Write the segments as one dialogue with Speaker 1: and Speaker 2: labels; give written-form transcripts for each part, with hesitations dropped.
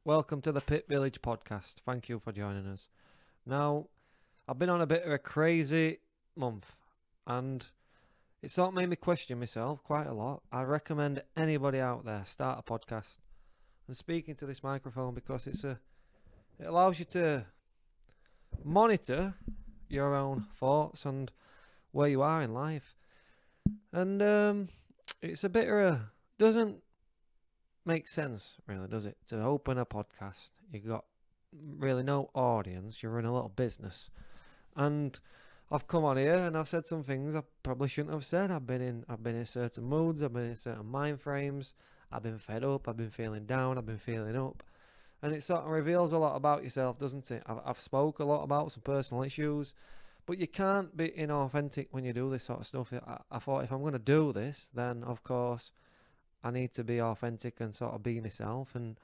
Speaker 1: Welcome to the Pit Village podcast. Thank you for joining us. Now, I've been on a bit of a crazy month and it sort of made me question myself quite a lot. I recommend anybody out there start a podcast and speak into this microphone because it allows you to monitor your own thoughts and where you are in life. And it's a bit of a doesn't make sense, really, does it? To open a podcast, you got really no audience. You're in a little business, and I've come on here and I've said some things I probably shouldn't have said. I've been in certain moods. I've been in certain mind frames. I've been fed up. I've been feeling down. I've been feeling up, and it sort of reveals a lot about yourself, doesn't it? I've spoke a lot about some personal issues, but you can't be inauthentic when you do this sort of stuff. I thought if I'm going to do this, then of course I need to be authentic and sort of be myself and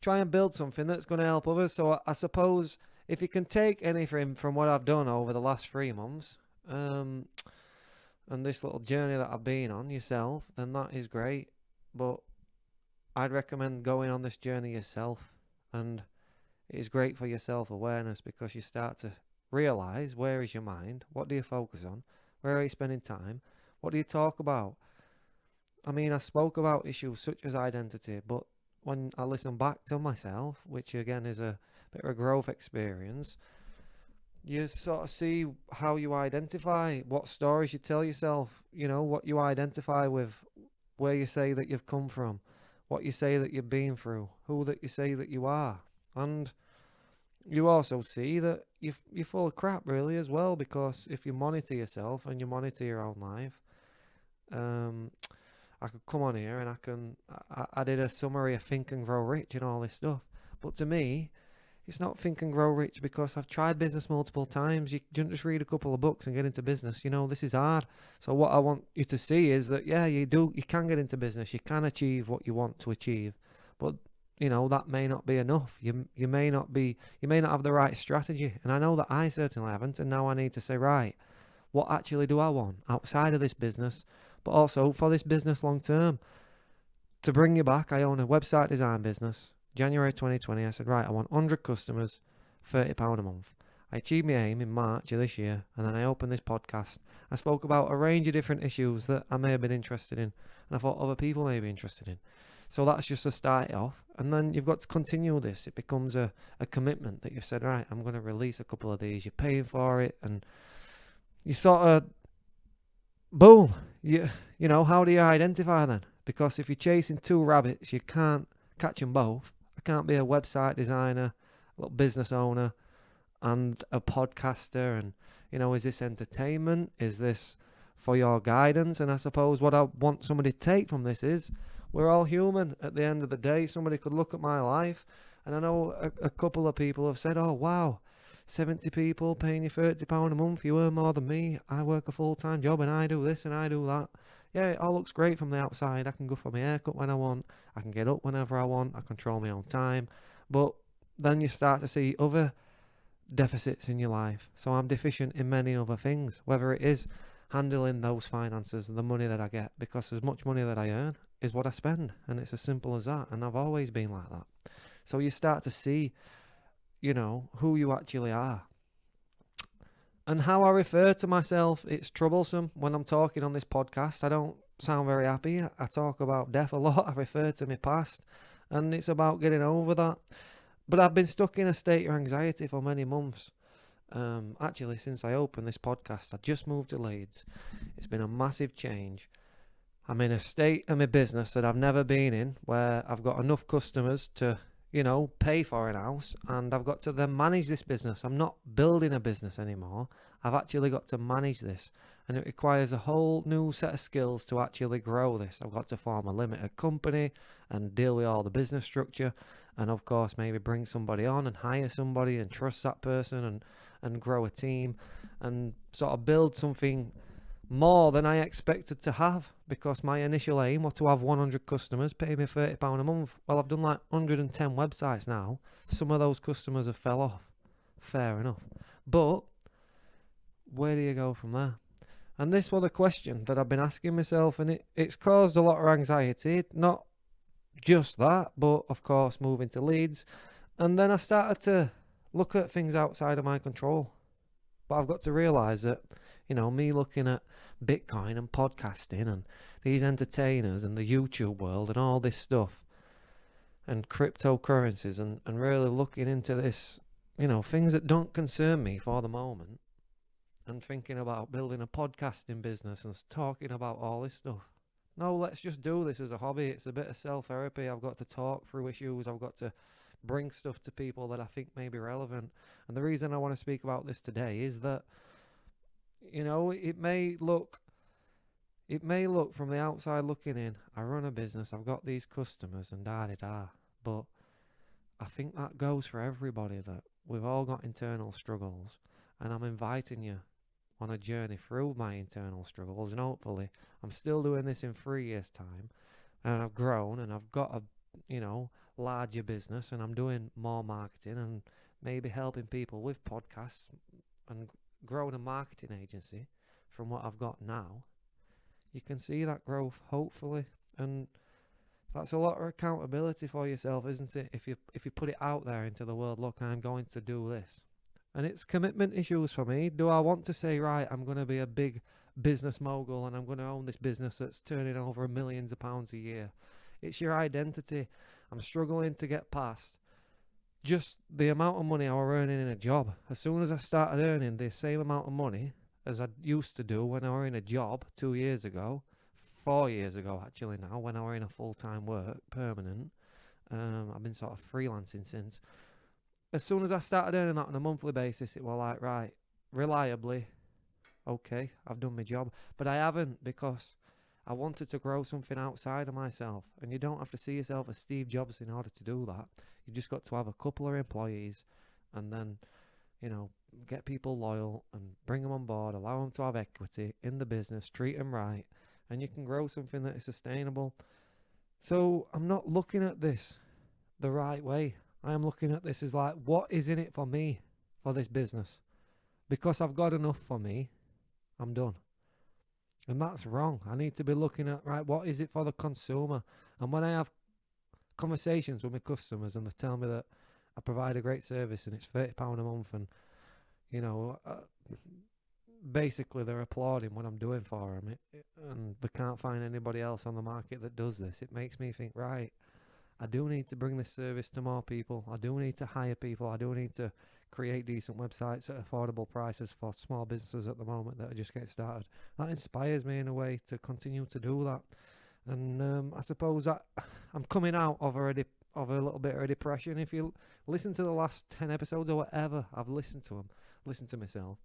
Speaker 1: try and build something that's going to help others. So I suppose if you can take anything from what I've done over the last 3 months, and this little journey that I've been on yourself, then that is great. But I'd recommend going on this journey yourself, and it is great for your self-awareness because you start to realise where is your mind, what do you focus on, where are you spending time, what do you talk about. I mean, I spoke about issues such as identity, but when I listen back to myself, which again is a bit of a growth experience, you sort of see how you identify, what stories you tell yourself, what you identify with, where you say that you've come from, what you say that you've been through, who that you say that you are. And you also see that you're full of crap, really, as well, because if you monitor yourself and you monitor your own life, I could come on here and I did a summary of Think and Grow Rich and all this stuff. But to me, it's not Think and Grow Rich because I've tried business multiple times. You don't just read a couple of books and get into business. This is hard. So what I want you to see is that, yeah, you can get into business. You can achieve what you want to achieve. But, that may not be enough. You may not have the right strategy. And I know that I certainly haven't. And now I need to say, right, what actually do I want outside of this business? But also for this business long term. To bring you back, I own a website design business. January 2020, I said, right, I want 100 customers, £30 a month. I achieved my aim in March of this year, and then I opened this podcast. I spoke about a range of different issues that I may have been interested in, and I thought other people may be interested in. So that's just to start it off, and then you've got to continue this. It becomes a commitment that you've said, right, I'm going to release a couple of these. You're paying for it, and you sort of boom, how do you identify then? Because if you're chasing 2 rabbits, you can't catch them both. I can't be a website designer, a little business owner, and a podcaster. And, is this entertainment? Is this for your guidance? And I suppose what I want somebody to take from this is we're all human at the end of the day. Somebody could look at my life, and I know a couple of people have said, oh, wow, 70 people paying you £30 a month, you earn more than me, I work a full-time job and I do this and I do that. Yeah, it all looks great from the outside. I can go for my haircut when I want, I can get up whenever I want, I control my own time. But then you start to see other deficits in your life. So I'm deficient in many other things, whether it is handling those finances and the money that I get, because as much money that I earn is what I spend, and it's as simple as that, and I've always been like that. So you start to see who you actually are. And how I refer to myself, it's troublesome when I'm talking on this podcast. I don't sound very happy. I talk about death a lot. I refer to my past, and it's about getting over that. But I've been stuck in a state of anxiety for many months. Actually, since I opened this podcast, I just moved to Leeds. It's been a massive change. I'm in a state of my business that I've never been in, where I've got enough customers to pay for an house, and I've got to then manage this business. I'm not building a business anymore. I've actually got to manage this, and it requires a whole new set of skills to actually grow this. I've got to form a limited company and deal with all the business structure, and of course maybe bring somebody on and hire somebody and trust that person and grow a team and sort of build something more than I expected to have, because my initial aim was to have 100 customers pay me £30 a month. Well, I've done like 110 websites now. Some of those customers have fell off. Fair enough. But where do you go from there? And this was a question that I've been asking myself, and it's caused a lot of anxiety, not just that, but of course, moving to Leeds. And then I started to look at things outside of my control. But I've got to realise that, me looking at Bitcoin and podcasting and these entertainers and the YouTube world and all this stuff and cryptocurrencies and really looking into this, things that don't concern me for the moment and thinking about building a podcasting business and talking about all this stuff. No, let's just do this as a hobby. It's a bit of self therapy. I've got to talk through issues. I've got to bring stuff to people that I think may be relevant. And the reason I want to speak about this today is that, it may look from the outside looking in, I run a business, I've got these customers and da da da. But I think that goes for everybody, that we've all got internal struggles. And I'm inviting you on a journey through my internal struggles. And hopefully, I'm still doing this in 3 years' time. And I've grown and I've got a, larger business and I'm doing more marketing and maybe helping people with podcasts and growing a marketing agency from what I've got now. You can see that growth, hopefully. And that's a lot of accountability for yourself, isn't it? If you put it out there into the world, look, I'm going to do this. And it's commitment issues for me. Do I want to say, right, I'm going to be a big business mogul and I'm going to own this business that's turning over millions of pounds a year? It's your identity. I'm struggling to get past just the amount of money I was earning in a job. As soon as I started earning the same amount of money as I used to do when I was in a job 2 years ago, 4 years ago actually now, when I was in a full-time work, permanent, I've been sort of freelancing since. As soon as I started earning that on a monthly basis, it was like, right, reliably, okay, I've done my job. But I haven't, because I wanted to grow something outside of myself. And you don't have to see yourself as Steve Jobs in order to do that. You just got to have a couple of employees and then, get people loyal and bring them on board, allow them to have equity in the business, treat them right, and you can grow something that is sustainable. So I'm not looking at this the right way. I am looking at this as like, what is in it for me for this business? Because I've got enough for me, I'm done. And that's wrong. I need to be looking at, right, what is it for the consumer? And when I have conversations with my customers and they tell me that I provide a great service and it's £30 a month and, basically they're applauding what I'm doing for them, and they can't find anybody else on the market that does this, it makes me think, right, I do need to bring this service to more people. I do need to hire people. I do need to create decent websites at affordable prices for small businesses at the moment that are just getting started. That inspires me in a way to continue to do that. And I suppose that I'm coming out of of a little bit of a depression. If you listen to the last 10 episodes or whatever, I've listened to them, listened to myself,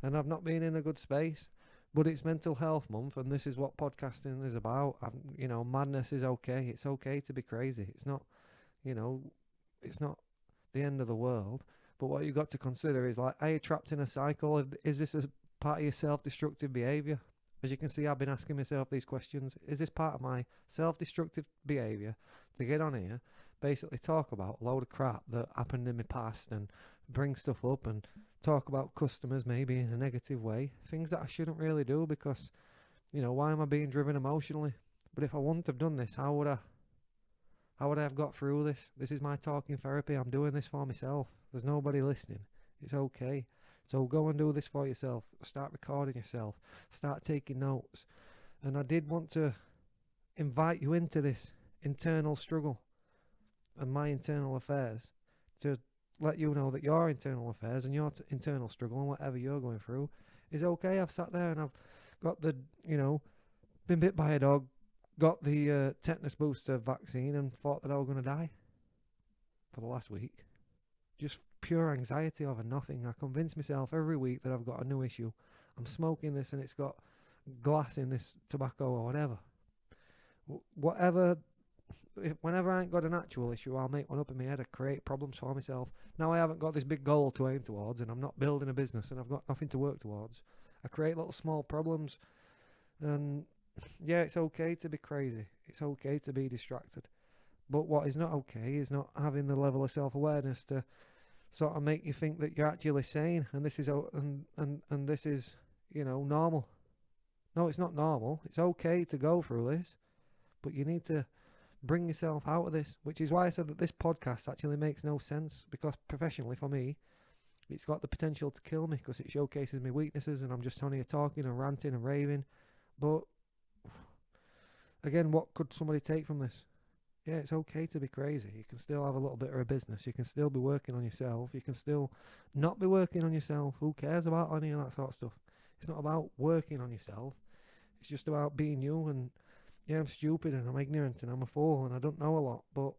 Speaker 1: and I've not been in a good space. But it's Mental Health Month, and this is what podcasting is about. Madness is okay. It's okay to be crazy. It's not, it's not the end of the world. But what you've got to consider is, like, are you trapped in a cycle? Is this a part of your self-destructive behaviour? As you can see, I've been asking myself these questions. Is this part of my self-destructive behaviour to get on here, basically talk about a load of crap that happened in my past and bring stuff up and talk about customers maybe in a negative way, things that I shouldn't really do because, why am I being driven emotionally? But if I wouldn't have done this, how would I have got through this? This is my talking therapy. I'm doing this for myself. There's nobody listening. It's okay. So go and do this for yourself. Start recording yourself. Start taking notes. And I did want to invite you into this internal struggle and my internal affairs, to let you know that your internal affairs and your internal struggle and whatever you're going through is okay. I've sat there and I've got been bit by a dog, got the tetanus booster vaccine and thought that I was going to die for the last week. Just pure anxiety over nothing. I convince myself every week that I've got a new issue. I'm smoking this and it's got glass in this tobacco or whatever. Whenever I ain't got an actual issue, I'll make one up in my head. I create problems for myself. Now I haven't got this big goal to aim towards and I'm not building a business and I've got nothing to work towards. I create little small problems. And yeah, it's okay to be crazy. It's okay to be distracted. But what is not okay is not having the level of self-awareness to sort of make you think that you're actually sane and this is and this is, normal. No, it's not normal. It's okay to go through this, but you need to Bring yourself out of this, which is why I said that this podcast actually makes no sense, because professionally for me, it's got the potential to kill me because it showcases my weaknesses and I'm just on here talking and ranting and raving. But again, what could somebody take from this? Yeah, it's okay to be crazy. You can still have a little bit of a business. You can still be working on yourself. You can still not be working on yourself. Who cares about any of that sort of stuff? It's not about working on yourself. It's just about being you. And yeah, I'm stupid and I'm ignorant and I'm a fool and I don't know a lot. But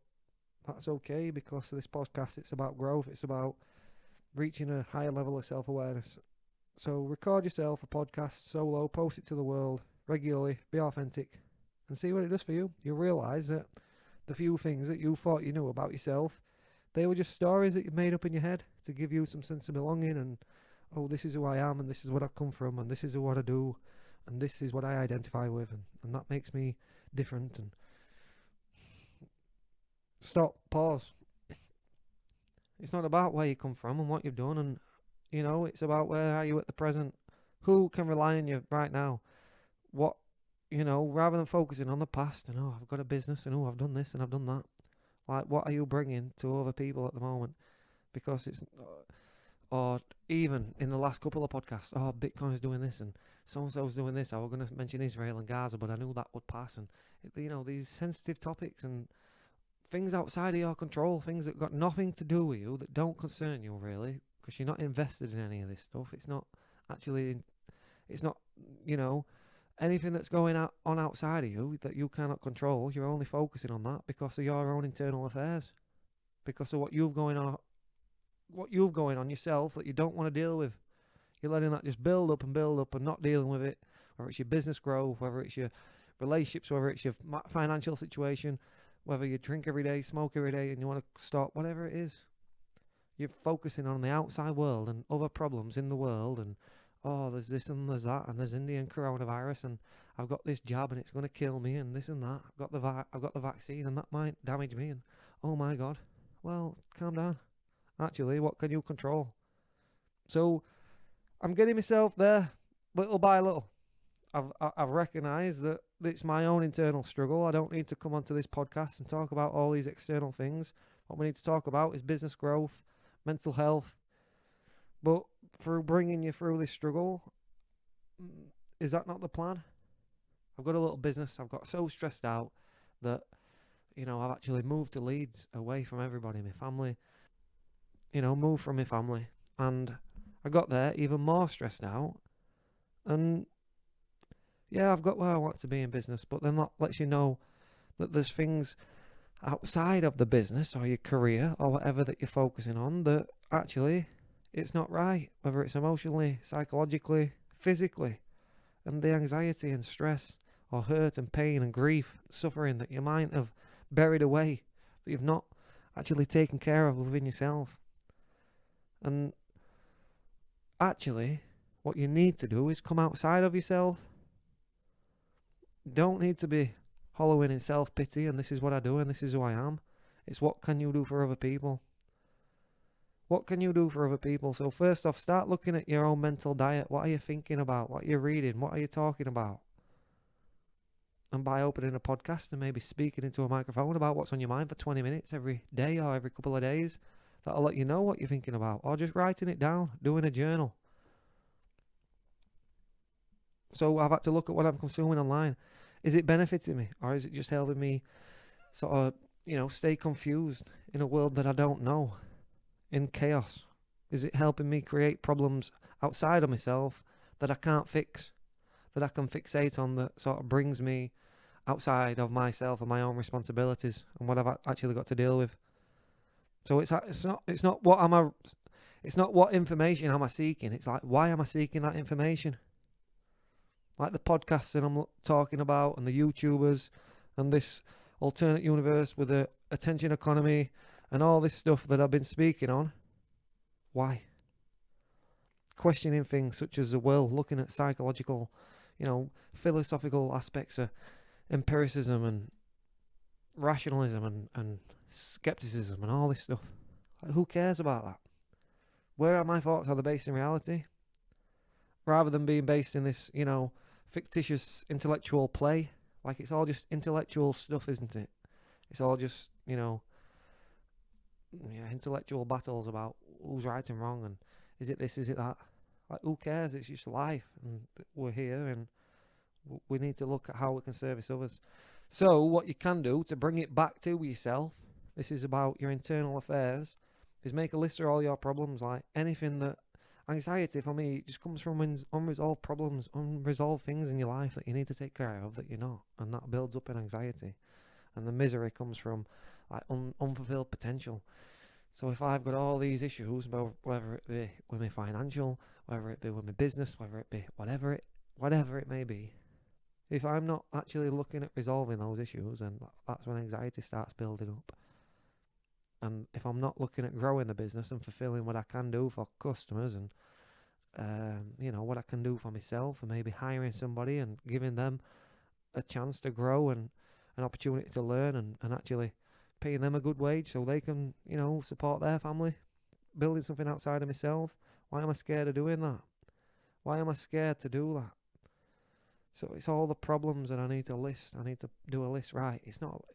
Speaker 1: that's okay, because of this podcast, it's about growth. It's about reaching a higher level of self-awareness. So record yourself a podcast solo, post it to the world regularly, be authentic, and see what it does for you. You'll realise that the few things that you thought you knew about yourself, they were just stories that you made up in your head to give you some sense of belonging and, oh, this is who I am and this is what I've come from and this is what I do and this is what I identify with, and that makes me different. And stop, pause. It's not about where you come from and what you've done, and it's about where are you at the present. Who can rely on you right now? What, rather than focusing on the past and, oh, I've got a business and, oh, I've done this and I've done that. Like, what are you bringing to other people at the moment? Because it's, or even in the last couple of podcasts, oh, Bitcoin's doing this and so-and-so's doing this. I was going to mention Israel and Gaza, but I knew that would pass. And, these sensitive topics and things outside of your control, things that got nothing to do with you, that don't concern you really, because you're not invested in any of this stuff. It's not actually, it's not, anything that's going on outside of you that you cannot control. You're only focusing on that because of your own internal affairs, because of what you've going on yourself that you don't want to deal with. You're letting that just build up and not dealing with it, whether it's your business growth, whether it's your relationships, whether it's your financial situation, whether you drink every day, smoke every day, and you want to stop, whatever it is. You're focusing on the outside world and other problems in the world, and oh, there's this and there's that, and there's Indian coronavirus, and I've got this jab and it's going to kill me, and this and that. I've got the vaccine and that might damage me, and oh my God. Well, calm down. Actually, what can you control? So I'm getting myself there little by little. I've recognised that it's my own internal struggle. I don't need to come onto this podcast and talk about all these external things. What we need to talk about is business growth, mental health. But through bringing you through this struggle, is that not the plan? I've got a little business. I've got so stressed out that, I've actually moved to Leeds, away from everybody, my family. Moved from my family. And I got there even more stressed out. And yeah, I've got where I want to be in business, but then that lets you know that there's things outside of the business or your career or whatever that you're focusing on that actually it's not right, whether it's emotionally, psychologically, physically, and the anxiety and stress or hurt and pain and grief, suffering that you might have buried away, that you've not actually taken care of within yourself. And actually, what you need to do is come outside of yourself. Don't need to be hollowing in self-pity and this is what I do and this is who I am. It's what can you do for other people? What can you do for other people? So first off, start looking at your own mental diet. What are you thinking about? What are you reading? What are you talking about? And by opening a podcast and maybe speaking into a microphone about what's on your mind for 20 minutes every day or every couple of days, that'll let you know what you're thinking about. Or just writing it down, doing a journal. So I've had to look at what I'm consuming online. Is it benefiting me? Or is it just helping me sort of, stay confused in a world that I don't know, in chaos? Is it helping me create problems outside of myself that I can't fix, that I can fixate on, that sort of brings me outside of myself and my own responsibilities and what I've actually got to deal with? So it's not what information am I seeking. It's like, why am I seeking that information? Like the podcasts that I'm talking about and the YouTubers and this alternate universe with the attention economy and all this stuff that I've been speaking on. Why? Questioning things such as the will, looking at psychological, philosophical aspects of empiricism and rationalism and skepticism and all this stuff. Like, who cares about that? Where are my thoughts? Are they based in reality? Rather than being based in this, fictitious intellectual play. Like, it's all just intellectual stuff, isn't it? It's all just, intellectual battles about who's right and wrong and is it this, is it that. Like, who cares? It's just life, and we're here, and we need to look at how we can service others. So what you can do to bring it back to yourself, this is about your internal affairs, is make a list of all your problems. Like, anything that anxiety for me just comes from unresolved problems, unresolved things in your life that you need to take care of that you're not, and that builds up in anxiety. And the misery comes from like unfulfilled potential. So if I've got all these issues, whether it be with my financial, whether it be with my business, whether it be whatever it may be, if I'm not actually looking at resolving those issues, then that's when anxiety starts building up. And if I'm not looking at growing the business and fulfilling what I can do for customers and what I can do for myself, and maybe hiring somebody and giving them a chance to grow and an opportunity to learn, and actually paying them a good wage so they can, support their family, building something outside of myself. Why am I scared of doing that? Why am I scared to do that? So it's all the problems that I need to list. I need to do a list. Right, it's not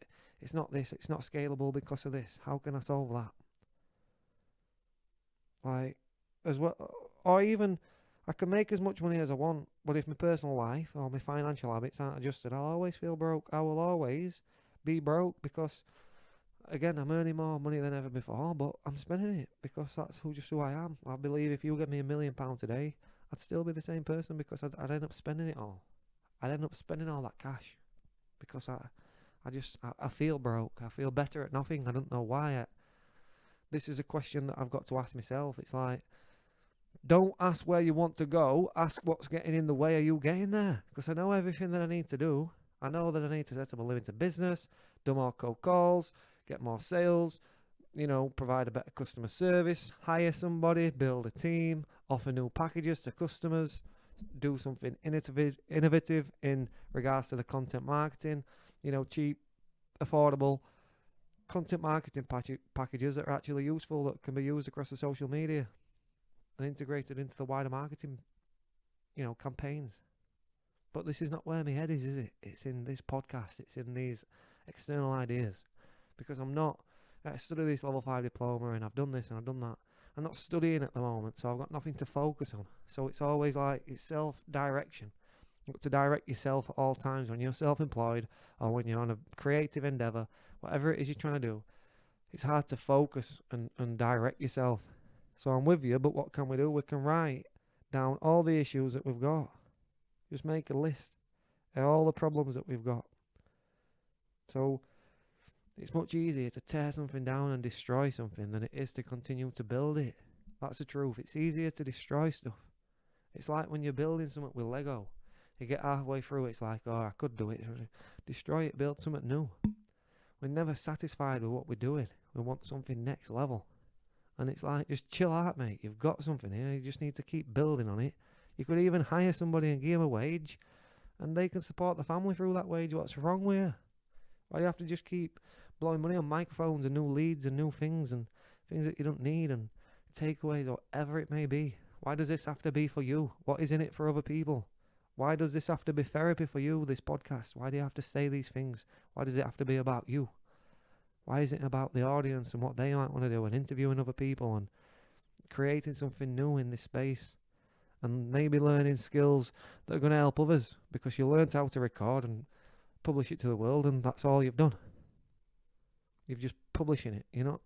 Speaker 1: this, it's not scalable because of this. How can I solve that? Like, as well, or even I can make as much money as I want, but if my personal life or my financial habits aren't adjusted, I'll always feel broke. I will always be broke because, again, I'm earning more money than ever before, but I'm spending it because that's just who I am. I believe if you give me £1 million today, I'd still be the same person because I'd end up spending it all. I'd end up spending all that cash because I feel broke. I feel better at nothing. I don't know why. This is a question that I've got to ask myself. It's like, don't ask where you want to go. Ask what's getting in the way of you getting there. Because I know everything that I need to do. I know that I need to set up a limited business, do more cold calls, get more sales, provide a better customer service, hire somebody, build a team, offer new packages to customers, do something innovative in regards to the content marketing, cheap, affordable content marketing packages that are actually useful, that can be used across the social media and integrated into the wider marketing, campaigns. But this is not where my head is it? It's in this podcast. It's in these external ideas. Because I studied this level 5 diploma and I've done this and I've done that. I'm not studying at the moment, so I've got nothing to focus on. So it's always like, it's self-direction. You've got to direct yourself at all times when you're self-employed or when you're on a creative endeavour, whatever it is you're trying to do. It's hard to focus and direct yourself. So I'm with you, but what can we do? We can write down all the issues that we've got. Just make a list of all the problems that we've got. So it's much easier to tear something down and destroy something than it is to continue to build it. That's the truth. It's easier to destroy stuff. It's like when you're building something with Lego. You get halfway through, it's like, oh, I could do it. Destroy it, build something new. We're never satisfied with what we're doing. We want something next level. And it's like, just chill out, mate. You've got something here. You just need to keep building on it. You could even hire somebody and give them a wage, and they can support the family through that wage. What's wrong with you? Why do you have to just keep blowing money on microphones and new leads and new things and things that you don't need and takeaways or whatever it may be? Why does this have to be for you? What is in it for other people? Why does this have to be therapy for you, this podcast? Why do you have to say these things? Why does it have to be about you? Why is it about the audience and what they might want to do and interviewing other people and creating something new in this space and maybe learning skills that are going to help others because you learned how to record and publish it to the world and that's all you've done. You're just publishing it. You're not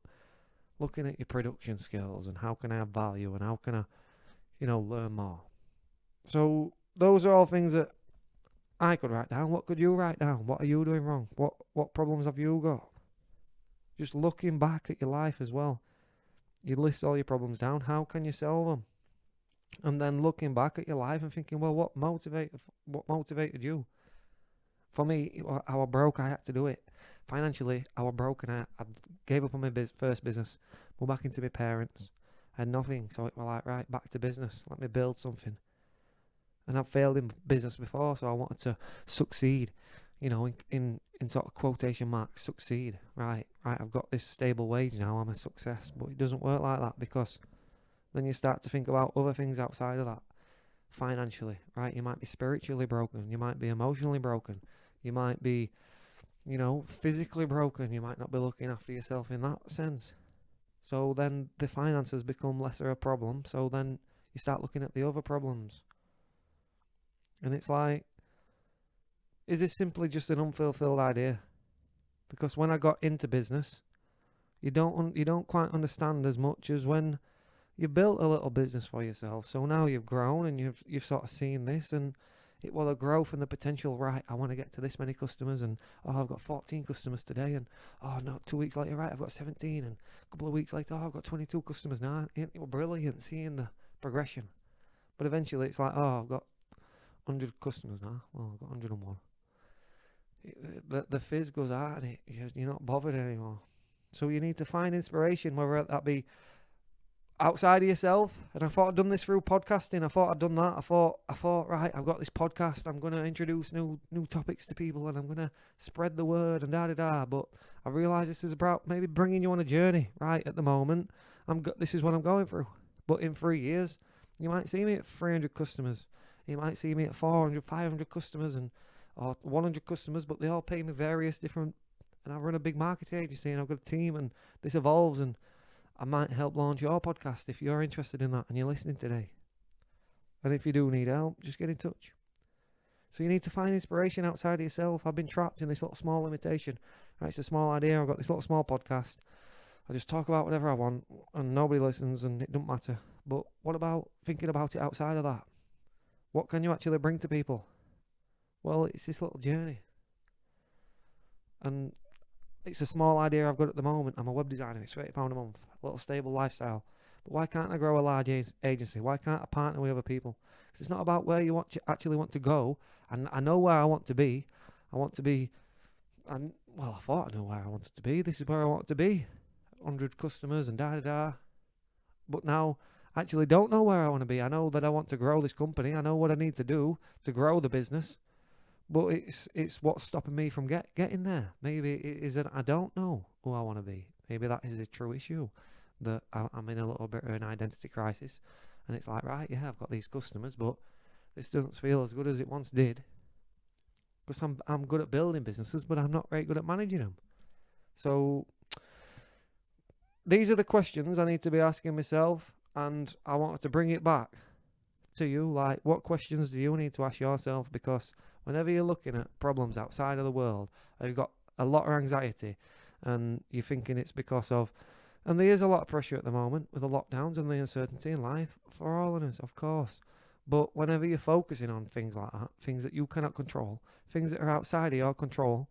Speaker 1: looking at your production skills and how can I add value and how can I, learn more. So those are all things that I could write down. What could you write down? What are you doing wrong? What problems have you got? Just looking back at your life as well. You list all your problems down. How can you solve them? And then looking back at your life and thinking, well, what motivated you? For me, I was broke. I had to do it. Financially, I was broke and I gave up on my first business. Moved back into my parents. I had nothing. So it was like, right, back to business. Let me build something. And I've failed in business before, so I wanted to succeed. In sort of quotation marks, succeed. Right, I've got this stable wage now, I'm a success. But it doesn't work like that because then you start to think about other things outside of that. Financially, right? You might be spiritually broken. You might be emotionally broken. You might be physically broken, you might not be looking after yourself in that sense. So then the finances become lesser a problem. So then you start looking at the other problems. And it's like, is this simply just an unfulfilled idea? Because when I got into business, you don't quite understand as much as when you built a little business for yourself. So now you've grown and you've sort of seen this, and it will growth and the potential. Right, I want to get to this many customers, and I've got 14 customers today, and no, 2 weeks later, right, I've got 17, and a couple of weeks later, I've got 22 customers now. It was brilliant seeing the progression. But eventually, it's like, I've got 100 customers now. Well, I've got 101. The fizz goes out, and you're not bothered anymore. So you need to find inspiration, whether that be outside of yourself. And I thought I'd done this through podcasting. I thought I'd done that. I thought, right, I've got this podcast. I'm going to introduce new topics to people, and I'm going to spread the word and da-da-da. But I realised this is about maybe bringing you on a journey. Right, at the moment, this is what I'm going through. But in 3 years, you might see me at 300 customers. You might see me at 400, 500 customers, or 100 customers, but they all pay me various different. And I run a big marketing agency, and I've got a team, and this evolves, and I might help launch your podcast if you're interested in that and you're listening today. And if you do need help, just get in touch. So you need to find inspiration outside of yourself. I've been trapped in this little small limitation. Right, it's a small idea. I've got this little small podcast. I just talk about whatever I want, and nobody listens, and it doesn't matter. But what about thinking about it outside of that? What can you actually bring to people? Well, it's this little journey. And it's a small idea I've got at the moment. I'm a web designer. It's £30 a month. A little stable lifestyle. But why can't I grow a large agency? Why can't I partner with other people? Because it's not about where you actually want to go. And I know where I want to be. I thought I knew where I wanted to be. This is where I want to be. 100 customers and da-da-da. But now I actually don't know where I want to be. I know that I want to grow this company. I know what I need to do to grow the business. But it's what's stopping me from getting there. Maybe it is that I don't know who I want to be. Maybe that is a true issue, that I'm in a little bit of an identity crisis. And it's like, right, yeah, I've got these customers, but this doesn't feel as good as it once did. Because I'm good at building businesses, but I'm not very good at managing them. So these are the questions I need to be asking myself, and I wanted to bring it back to you. Like, what questions do you need to ask yourself? Because whenever you're looking at problems outside of the world, or you've got a lot of anxiety, and you're thinking it's because of, and there is a lot of pressure at the moment with the lockdowns and the uncertainty in life for all of us, of course. But whenever you're focusing on things like that, things that you cannot control, things that are outside of your control,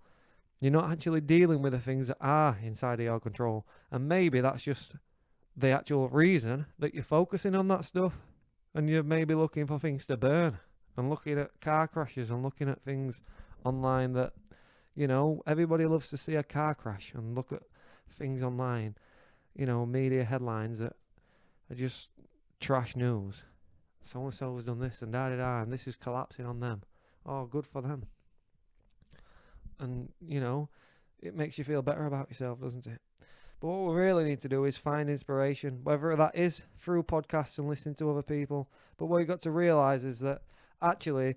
Speaker 1: you're not actually dealing with the things that are inside of your control. And maybe that's just the actual reason that you're focusing on that stuff, and you're maybe looking for things to burn, and looking at car crashes, and looking at things online that, everybody loves to see a car crash, and look at things online, media headlines that are just trash news. So-and-so's done this and da-da-da, and this is collapsing on them. Oh, good for them. And, it makes you feel better about yourself, doesn't it? But what we really need to do is find inspiration, whether that is through podcasts and listening to other people. But what you've got to realise is that actually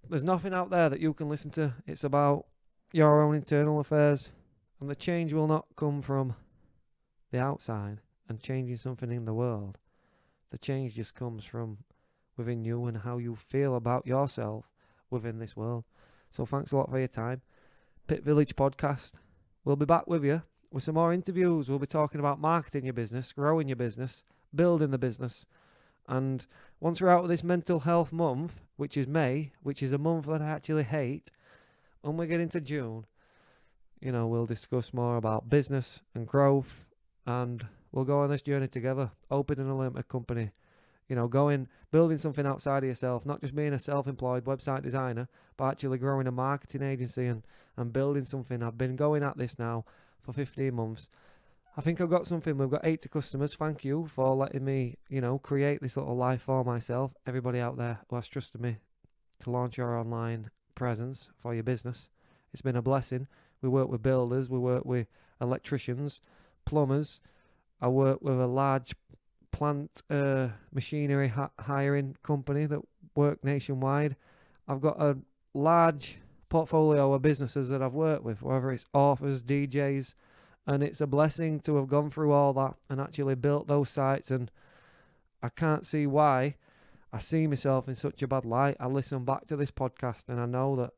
Speaker 1: there's nothing out there that you can listen to. It's about your own internal affairs. And the change will not come from the outside and changing something in the world. The change just comes from within you and how you feel about yourself within this world. So thanks a lot for your time. Pit Village Podcast. We'll be back with you with some more interviews. We'll be talking about marketing your business, growing your business, building the business. And once we're out of this mental health month, which is May, which is a month that I actually hate, when we get into June, we'll discuss more about business and growth, and we'll go on this journey together, opening a limited company, building something outside of yourself, not just being a self-employed website designer, but actually growing a marketing agency and building something. I've been going at this now for 15 months. I think I've got something. We've got 80 customers. Thank you for letting me, create this little life for myself. Everybody out there who has trusted me to launch your online presence for your business. It's been a blessing. We work with builders. We work with electricians, plumbers. I work with a large plant machinery hiring company that work nationwide. I've got a large portfolio of businesses that I've worked with, whether it's authors, DJs, and it's a blessing to have gone through all that and actually built those sites. And I can't see why I see myself in such a bad light. I listen back to this podcast and I know that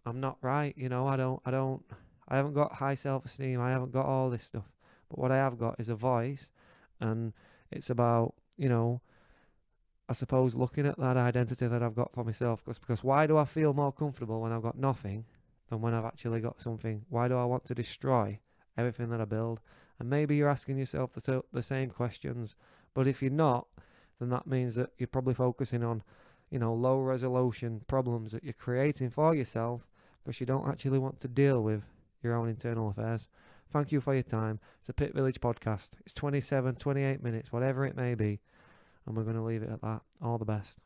Speaker 1: I'm not right. I haven't got high self-esteem. I haven't got all this stuff. But what I have got is a voice, and it's about, I suppose looking at that identity that I've got for myself. Because why do I feel more comfortable when I've got nothing than when I've actually got something? Why do I want to destroy everything that I build? And maybe you're asking yourself the same questions. But if you're not, then that means that you're probably focusing on, low resolution problems that you're creating for yourself because you don't actually want to deal with your own internal affairs. Thank you for your time. It's a Pit Village podcast. It's 27, 28 minutes, whatever it may be. And we're going to leave it at that. All the best.